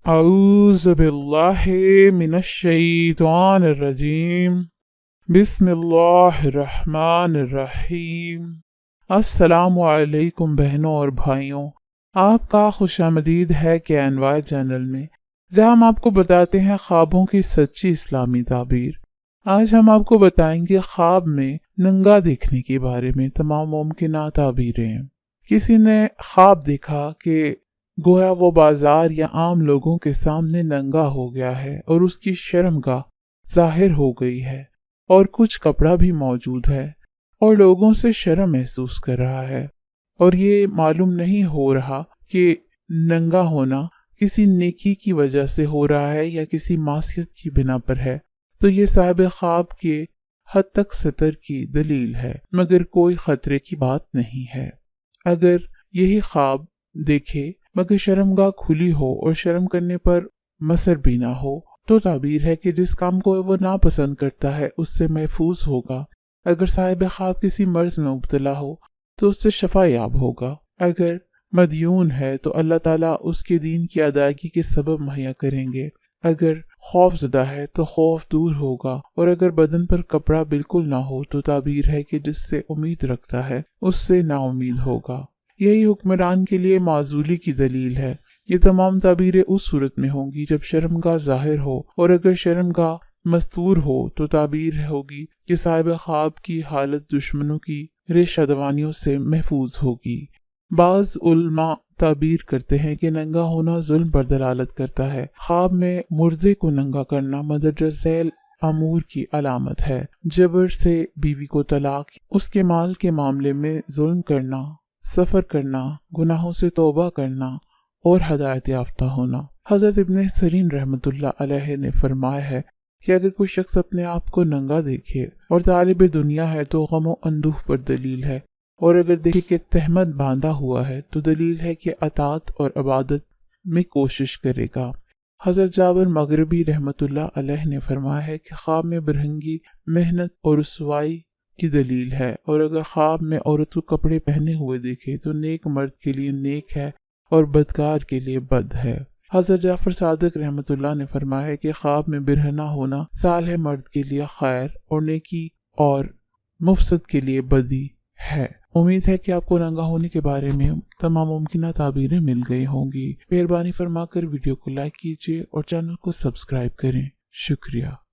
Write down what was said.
अऊज़ु बिल्लाहि मिनश्शैतानिर्रजीम बिस्मिल्लाहिर्रहमानिर्रहीम। अस्सलामु अलैकुम बहनों और भाइयों, आपका खुशामदीद है KNY चैनल में, जहां हम आपको बताते हैं ख्वाबों की सच्ची इस्लामी ताबीर। आज हम आपको बताएंगे ख्वाब में नंगा देखने के बारे में तमाम मुमकिन ताबीरें। किसी ने ख्वाब देखा कि गोया वो बाजार या आम लोगों के सामने नंगा हो गया है और उसकी शर्मगाह जाहिर हो गई है और कुछ कपड़ा भी मौजूद है और लोगों से शर्म महसूस कर रहा है, और ये मालूम नहीं हो रहा कि नंगा होना किसी नेकी की वजह से हो रहा है या किसी मासियत की बिना पर है। तो ये साहिब ख्वाब के हद तक सतर की दलील है, मगर कोई खतरे की बात नहीं है। अगर यही ख्वाब देखे मगर शर्मगाह खुली हो और शर्म करने पर मसर भी ना हो, तो ताबीर है कि जिस काम को वो नापसंद करता है उससे महफूज होगा। अगर साहिब ख्वाब किसी मर्ज में मुब्तला हो तो उससे शफा याब होगा। अगर मदयून है तो अल्लाह ताला उसके दीन की अदायगी के सबब मुहैया करेंगे। अगर खौफजदा है तो खौफ दूर होगा, और अगर बदन पर कपड़ा बिल्कुल ना हो तो ताबीर है कि जिससे उम्मीद रखता है उससे नाउमीद होगा। यही हुक्मरान के लिए माजूली की दलील है। ये तमाम ताबीरें उस सूरत में होंगी जब शर्मगाह जाहिर हो, और अगर शर्मगाह मस्तूर हो तो ताबीर होगी कि साहिब ख्वाब की हालत दुश्मनों की रेशदवानियों से महफूज होगी। बाज उल्मा ताबीर करते हैं कि नंगा होना जुल्म पर दलालत करता है। ख्वाब में मुर्दे को नंगा करना मदरजा झैल अमूर की अलामत है। जबर से बीवी को तलाक, उसके माल के मामले में जुल्म करना, सफर करना, गुनाहों से तौबा करना और हदायत याफ्ता होना। हजरत इब्न सरीन रहमतुल्लाह अलैह ने फरमाया है कि अगर कोई शख्स अपने आप को नंगा देखे और तालिब दुनिया है तो गमो अंदूह पर दलील है, और अगर देखे कि तहमत बांधा हुआ है तो दलील है कि अतात और इबादत में कोशिश करेगा। हजरत जाबिर मगरिबी रहमतुल्लाह अलैह ने फरमाया है कि ख्वाब में बिरहंगी मेहनत और रुसवाई की दलील है, और अगर ख्वाब में औरत को कपड़े पहने हुए देखे तो नेक मर्द के लिए नेक है और बदकार के लिए बद है। हजरत जाफर सादिक रहमतुल्लाह ने फरमाया है कि ख्वाब में बिरहना होना सालेह मर्द के लिए खैर और नेकी और मुफसद के लिए बदी है। उम्मीद है कि आपको नंगा होने के बारे में तमाम मुमकिन ताबीरें मिल गई होंगी। मेहरबानी फरमाकर वीडियो को लाइक कीजिए और चैनल को सब्सक्राइब करें। शुक्रिया।